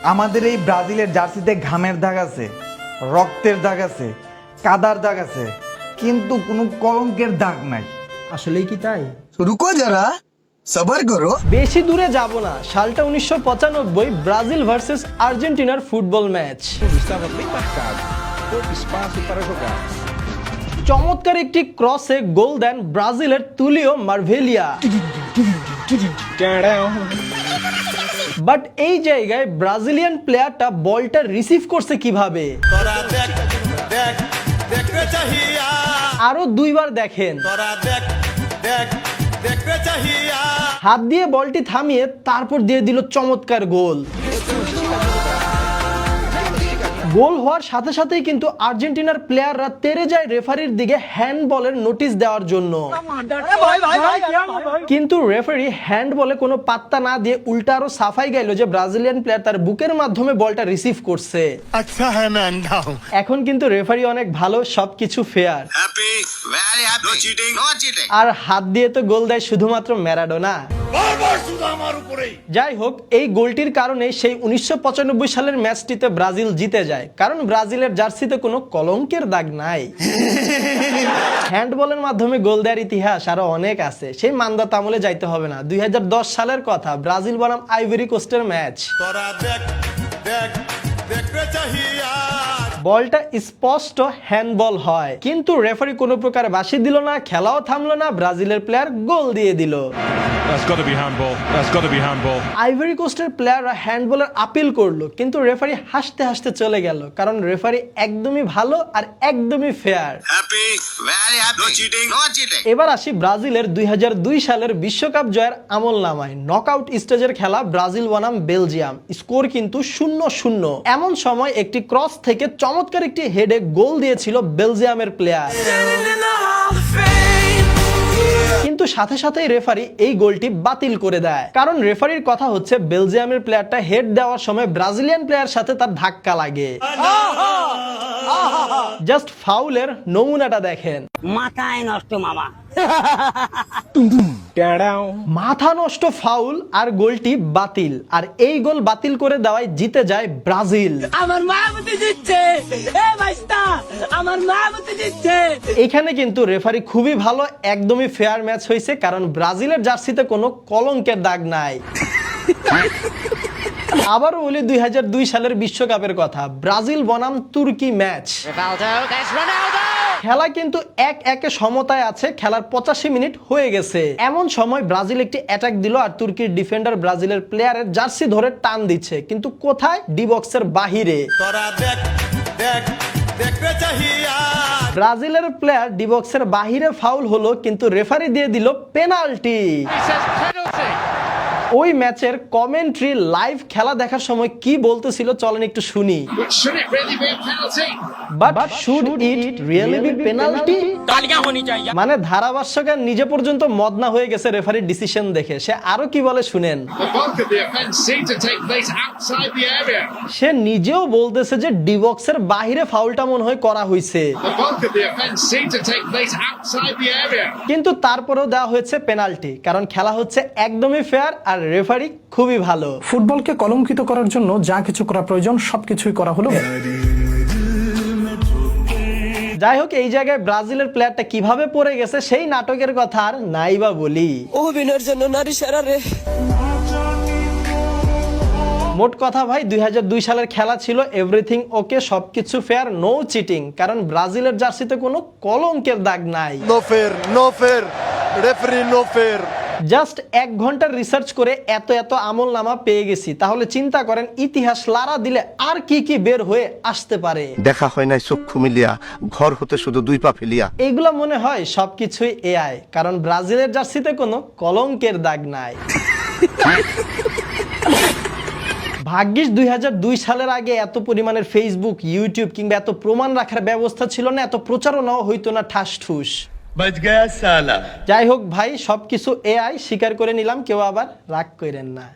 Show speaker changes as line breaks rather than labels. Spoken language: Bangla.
আমাদের এই ব্রাজিলের জার্সিতে ঘামের দাগ আছে, রক্তের দাগ আছে, কাদার দাগ আছে, কিন্তু কোনো কলঙ্কের দাগ নাই।
আসলেই কি তাই?
रुको जरा सबर करो।
বেশি দূরে যাব না, সালটা 1995, ব্রাজিল ভার্সেস আর্জেন্টিনার ফুটবল ম্যাচ। চমৎকার একটি ক্রসে গোল দেন ব্রাজিলের তুলিও মার্ভেলিয়া। বাট এই জায়গায় ব্রাজিলিয়ান প্লেয়ারটা বলটা রিসিভ করছে কিভাবে? আরো দুইবার দেখেন। হাত দিয়ে বলটি থামিয়ে তারপর দিয়ে দিল চমৎকার গোল। গোল হওয়ার সাথে সাথেই কিন্তু আর্জেন্টিনার প্লেয়াররা তেড়ে যায় রেফারির দিকে হ্যান্ডবলের নোটিশ দেওয়ার জন্য, কিন্তু রেফারি হ্যান্ডবলে কোনো পাত্তা না দিয়ে উল্টা আরো সাফাই গাইল যে ব্রাজিলিয়ান প্লেয়ার তার বুকের মাধ্যমে বলটা রিসিভ করছে।
अच्छा है मैं अंधा हूँ।
এখন কিন্তু রেফারি অনেক ভালো, সবকিছু fair.
Happy, very happy. No cheating. No cheating.
আর হাত দিয়ে তো গোল দেয় শুধুমাত্র ম্যারাডোনা। যাই হোক, এই গোলটির কারণে সেই 1995 সালের ম্যাচটিতে ব্রাজিল জিতে যায়, কারণ ব্রাজিলের জার্সিতে কোনো কলঙ্কের দাগ নাই। হ্যান্ডবলের মাধ্যমে গোল দেওয়ার ইতিহাস আরো অনেক আছে, সেই মান্দা তামলে যাইতে হবে না। 2010 সালের কথা, ব্রাজিল বনাম আইভরি কোস্টের ম্যাচ। বলটা স্পষ্ট হ্যান্ডবল হয়, কিন্তু রেফারি কোনো প্রকার বাঁশি দিল না, খেলাও থামলো না, ব্রাজিলের প্লেয়ার গোল দিয়ে দিল।
That's got to be handball. That's got to be handball.
আইভরি কোস্টের প্লেয়াররা হ্যান্ডবলের আপিল করলো, কিন্তু রেফারি হাসতে হাসতে চলে গেল, কারণ রেফারি একদমই ভালো আর একদমই fair.
Happy, very happy. No cheating. No cheating.
এবার আসি ব্রাজিলের 2002 সালের বিশ্বকাপ জয়ের আমল নামায়। নকআউট স্টেজের খেলা, ব্রাজিল বনাম বেলজিয়াম, স্কোর কিন্তু 0-0। এমন সময় একটি ক্রস থেকে চমৎকার একটি হেডে গোল দিয়েছিল বেলজিয়ামের প্লেয়ার, কিন্তু সাথে সাথেই রেফারি এই গোলটি বাতিল করে দেয়, কারণ রেফারির কথা হচ্ছে বেলজিয়ামের প্লেয়ারটা হেড দেওয়ার সময় ব্রাজিলিয়ান প্লেয়ার সাথে তার ধাক্কা লাগে। জাস্ট ফাউলের নমুনাটা দেখেন।
মাথায় নষ্ট মামা।
মাথা নষ্ট ফাউল আর গোলটি বাতিল, আর এই গোল বাতিল করে দেওয়ায় জিতে যায় ব্রাজিল।
আমার মায়াবতী দিচ্ছে, এ ভাইস্তা আমার মায়াবতী দিচ্ছে।
এখানে কিন্তু রেফারি খুবই ভালো, একদমই ফেয়ার ম্যাচ হয়েছে, কারণ ব্রাজিলের জার্সিতে কোনো কলঙ্কের দাগ নাই। আবার বলি 2002 সালের বিশ্বকাপের কথা, ব্রাজিল বনাম তুর্কি ম্যাচ। খেলা কিন্তু 1-1 সমতায় আছে, খেলার 85 মিনিট হয়ে গেছে। এমন সময় ব্রাজিল একটি অ্যাটাক দিল, আর তুর্কির ডিফেন্ডার ব্রাজিলের প্লেয়ারের জার্সি ধরে টান দিচ্ছে, কিন্তু কোথায়? ডি বক্সের বাহিরে। ব্রাজিলের প্লেয়ার ডি বক্সের বাহিরে ফাউল হলো, কিন্তু রেফারি দিয়ে দিল পেনাল্টি। ওই ম্যাচের কমেন্ট্রি লাইভ খেলা দেখার সময় কি বলতেছিল চলেন একটু শুনি। But should it really be penalty? মানে ধারাভাষ্যকার নিজে পর্যন্ত মদনা হয়ে গেছে রেফারির ডিসিশন দেখে। সে আরো কি বলে শুনেন। সে নিজেও বলতেছে যে ডি বক্সের বাহিরে ফাউলটা মনে হয় করা হয়েছে, কিন্তু তারপরেও দেওয়া হয়েছে পেনাল্টি, কারণ খেলা হচ্ছে একদমই ফেয়ার আর রেফারি খুবই ভালো।
ফুটবলকে কলঙ্কিত করার জন্য যা কিছু করা প্রয়োজন সবকিছুই করা হলো।
যাই হোক, এই জায়গায় ব্রাজিলের প্লেয়ারটা কিভাবে পড়ে গেছে সেই নাটকের কথা আর নাই বা বলি।
অভিনয়ের জন্য নারী সেরা রে।
মোট কথা ভাই, 2002 সালের খেলা ছিল এভরিথিং ওকে, সবকিছু ফেয়ার, নো চিটিং, কারণ ব্রাজিলের জার্সিতে কোনো কলঙ্কের দাগ নাই।
नो फेर रेफरी नो फेर।
জাস্ট 1 ঘন্টার রিসার্চ করে এত আমল নামা পেয়ে গেছি, তাহলে চিন্তা করেন ইতিহাস লারা দিলে আর কি কি বের হয়ে আসতে পারে।
দেখা হয় নাই চক্ষু মিলিয়া, ঘর হতে শুধু 2 পা ফেলিয়া।
এইগুলা মনে হয় সবকিছুই এআই, কারণ ব্রাজিলের জার্সিতে কোনো কলঙ্কের দাগ নাই। ভাগ্যিস 2002 সালের আগে এত পরিমাণের ফেসবুক, ইউটিউব কিংবা এত প্রমাণ রাখার ব্যবস্থা ছিল না, এত প্রচারণাও হইতো না ঠাস ঠুস। যাই হোক ভাই, সবকিছু এআই, স্বীকার করে নিলাম, কেউ আবার রাগ করেন না।